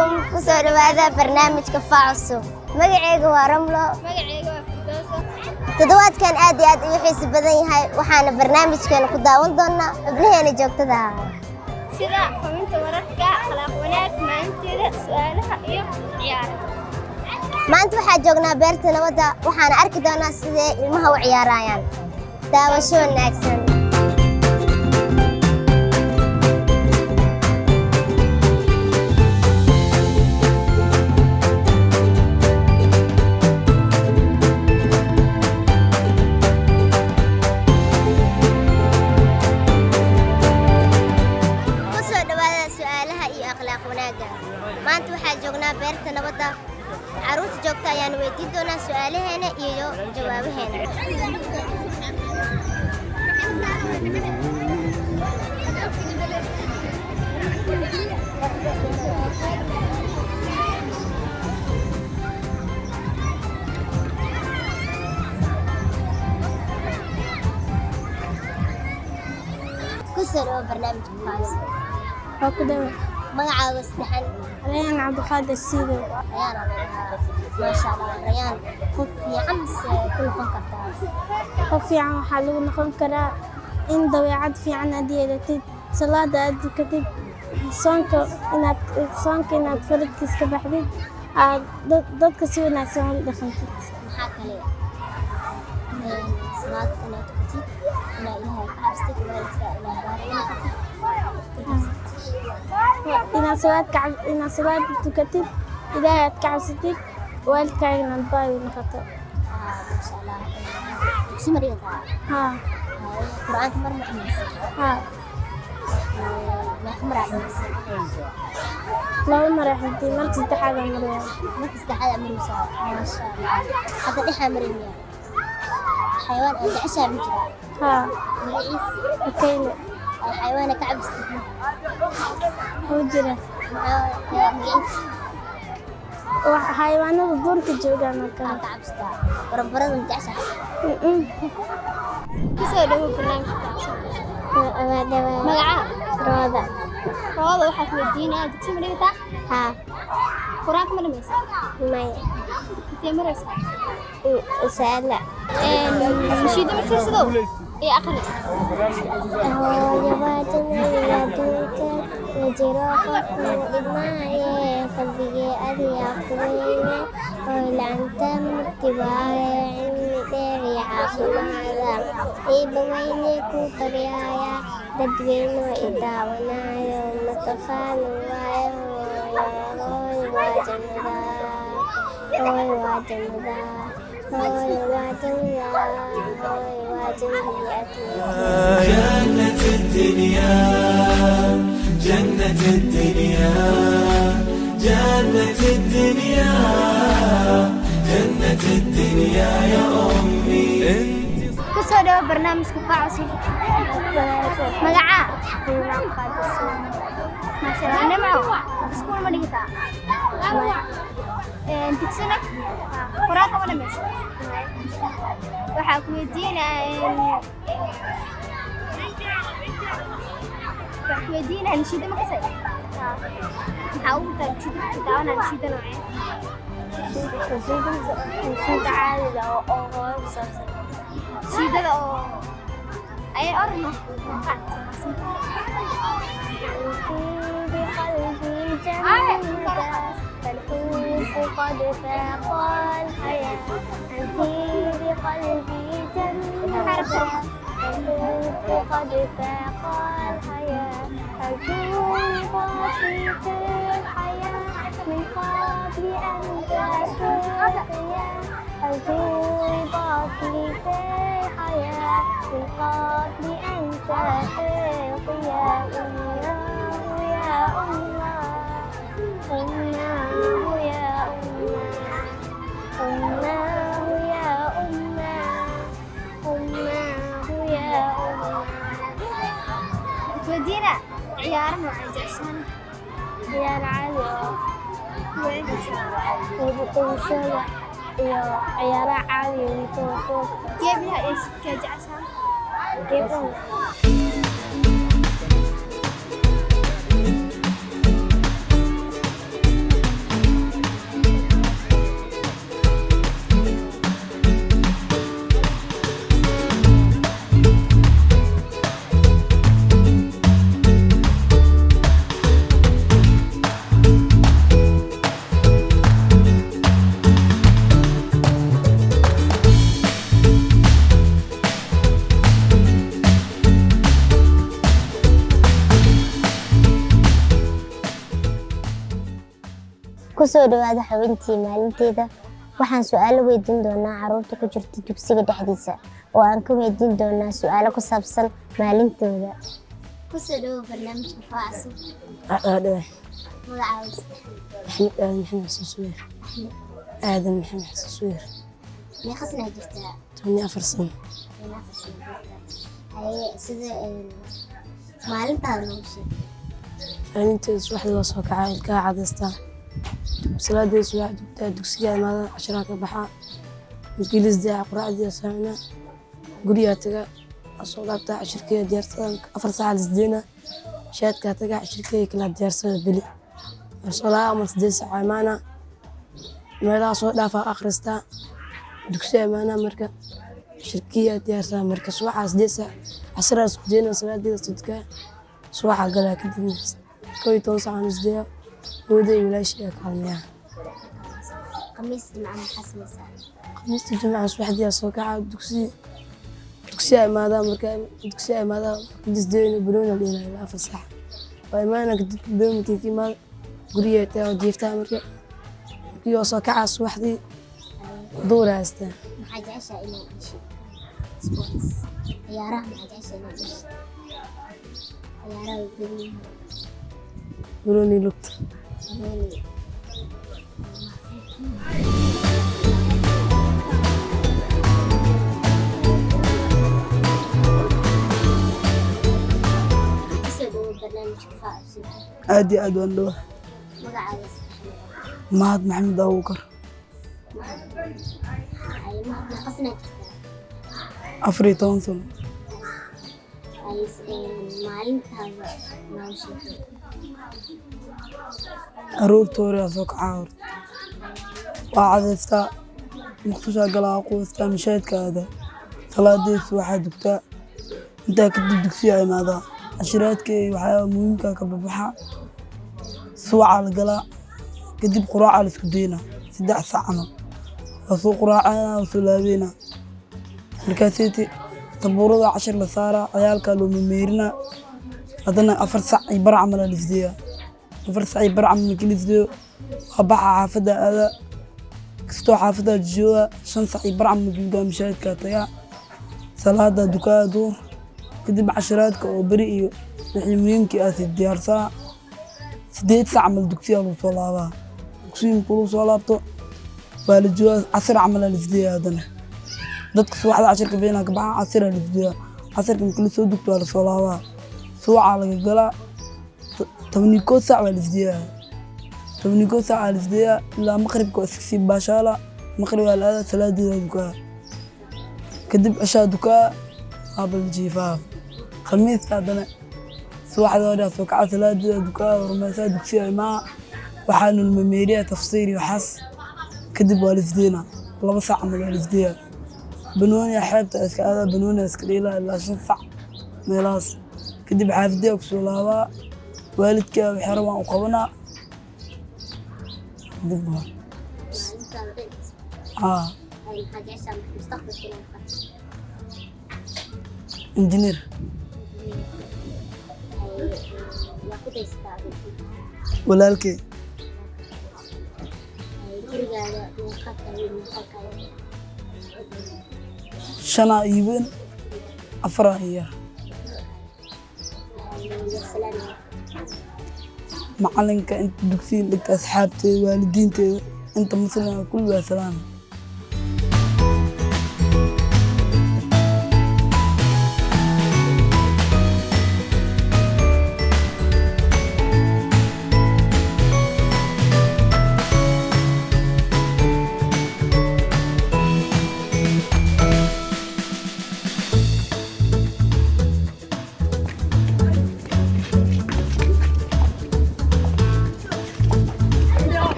عليكم كسر هذا برنامج كفاع السوق مقعيق ورملة تدوات كان آدي يحس بدني هاي وحنا برنامج كان قداون ضنا ابنهنا جوكت ذا سيدا فمنت ورقة خلاق وناك ما أنت سؤالها إيه عيار ما أنت waxaa joognaa beerta nabadda waxaan arki doonaa sidee ilmaha u ciyaarayaan daawasho wanaagsan kusoo dhawaada su'aalaha iyo akhlaaq wanaagga maanta waxaa joognaa beerta nabadda caruurta joogta ayaan weydiin doonaa su'aalaheena iyo jawaabaheena kusoo dhawaada barnaamijka faas وكده magacaaga saddexan ريان عبد القادر السيدي ريان ما شاء الله ريان qof fiican mise ku noqon kartaa qof fiican waxaa lagu noqon karaa in dabeecad fiican aad yeelatid salaada aad dukatid soonka inaad faradkiis ka baxdid aad dadka si wanaagsan ula dhaqantid maxaa kale salaad inaad tukatid inaa ilaahay ka cabsatid waalidka ilaahay baari inaad salaad dukatid ilaahay aad ka cabsatid waalidkaaga inaad baari u noqoto ما شاء الله dugsi mariyada haa quraanka mar macnaysa haa ma xamra macnaysa laba mara xigtay marka saddexaad aan mariyaa marka saddexaad amruusa ma sha Allah hadda dhaxa mariyaa xayawaan aan jeceshahay ma jira haa magaciis bakayle xayawaanka ka cabsatid oo jira magaciis xayawaanada duurka joogaan oo kale ka cabsataa barabarada ma jeceshahay kusoo dhawo barnaamijka magaca rooda roobada waxaa ku weydiinaya dugsi ma dhigataa haa quraanka ma dhamaysa may intee maraysaa saala nashiida ma tirsadow iyo aqri hooyabaadana adduunka ma jiro qofna dhimaaye qalbigee adigaa ku weyne oo la'aanta mugtibaaye cilmi dheer iyo caafimaada iiba weyne ku baryaaya dadweyno i daawanaayo mataqaana waayo hooy waa jannada hooy waa jannada هوي وعدنا هوي وعدنا جنة الدنيا جنة الدنيا جنة الدنيا جنة الدنيا يا أمي kusoo dhawo barnaamijka kafaac cusub magaca maasha Allah nimco iskuul ma dhigataa dugsina quraanka ma dhamaysa waxaa ku weydiinaya nashiida ma kasay maxaa ugu tahay nashiida ku daawanaa nashiida noocee nashiida caadiga oo hooyo ku saabsan nashiidada oo ayay orno بقلبي جنة فالحب قد فاق الحياة أنت بقلبي جنة فالحب قد فاق الحياة أرجوك فيك الحياة من قبل أن تأتي أرجوك فيك الحياة من قبل أن تأتي ودينا عيار نوعي جعشان عيار عالي وشوة عيار عالي وفوق كيف لها ايش كجعشان كيف kusoo dhawaada xubintii maalinteeda. Waxaan su'aalo weydiin doonaa carruurta ku jirta dugsiga dhexdiisa oo aan ka weydiin doonaa su'aalo ku saabsan maalintooda. Kusoo dhawaada barnaamijka Faacso. أدوه Magacaaga أحمد آدم محمد سوسوير آدم محمد سوسوير meeqasna jirtaa? 14 سنة Haye sida maalintaada loo sheeg. maalintii subaxdii waa soo kacaa ilkaha cadaystaa salaadii subax dugtaa dugsiga imaada casharada ka baxaa midkiilis daaca quraacdii saamina guriga taga soo laabtaa cashirkii diyaarsadan 4 saac lisdeena shaadka taga cashirkii kala diyaarsada bili soo laa ama 8 saac imaana meelaha soo dhaafa akhristaa dugsiga imaana marka cashirkii diyaarsadan marka subaxa 8 saac casharada lisdeena salaadii tudka subaxa galaa kadib كوي توسع عن الزيا ودي ولا شيء كامية. Khamiis Jimcaha maxaa sameysaa? خميس الجمعة صباح دي أسوقع دكسي ماذا مركا دكسي ماذا دين بلون اللي لا في الصح وإيمانك بيوم كي ما قرية تا وديفتها مركا كي أسوقع صباح دي دورة استا. Maxaa jeceshahay inaad gasho sports? Ciyaaraha maxaa jeceshahay inaad gasho? Ciyaaraha way badan yihiin. بلوني لقط. عادي أدوان له مهد محمد أبو بكر أفري تونسون أروح توري أسوق عاور وعادستا مختصة قلا قوستا مشاهد كهذا ثلاثة واحد دكتا انت كدب دكسي ماذا عشرات كي وحياة مهمة كببحة سوى على القلاء كدب قراءة على سكدينا 6 ساعة وسوق قراءة وسلابينا مركاسيتي طبورة 10 لسارة عيال كانوا مميرنا هذانا 4 ساعة يبرع عمل الفيديو 4 ساعة يبرع عمل الفيديو وبحة حافظة هذا كستو حافظة الجوا 5 ساعة يبرع عمل الفيديو مشاهد كاتيا صلاة دكا دور كدب عشرات كوبري وحيمينكي آسي الديار ساعة 8 ساعة عمل دكتيا وصلابا دكتيا كلو صلابتو والجوا 10 عمل الفيديو هذانا dadka subaxda casharka beenaa ka baxaa casir la fidiyaa casarka markii la soo dugto waa la soo laabaa subaxa laga galaa 12 saac waa la fidiyaa 12 saac waa la fidiyaa ilaa maqribka waa iska sii baashaala maqrib waa la aadaa salaadeeda dukaa kadib cishaa dukaa waa la jiifaa khamiiska haddana subaxda waa soo kacaa salaadeeda dukaa hormaysaa dugsiga imaa waxaa nulmameeriyaa tafsiiri waxaas kadib waa la fidiyaa 2 saac ama waa la fidiyaa بنوني حبت أسكاذا بنوني أسكريلا إلا 5 ساعة ميلاس كدب حافظي وكسولابا والدك بحرمان وقبنا دبها انجينير walaalkay shanaa iibin afaraa iya macalinka inta dugsiga dhigta asxaabteeda waalidiinteeda inta muslimka kulli waa salaama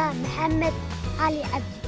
الله محمد علي عبد.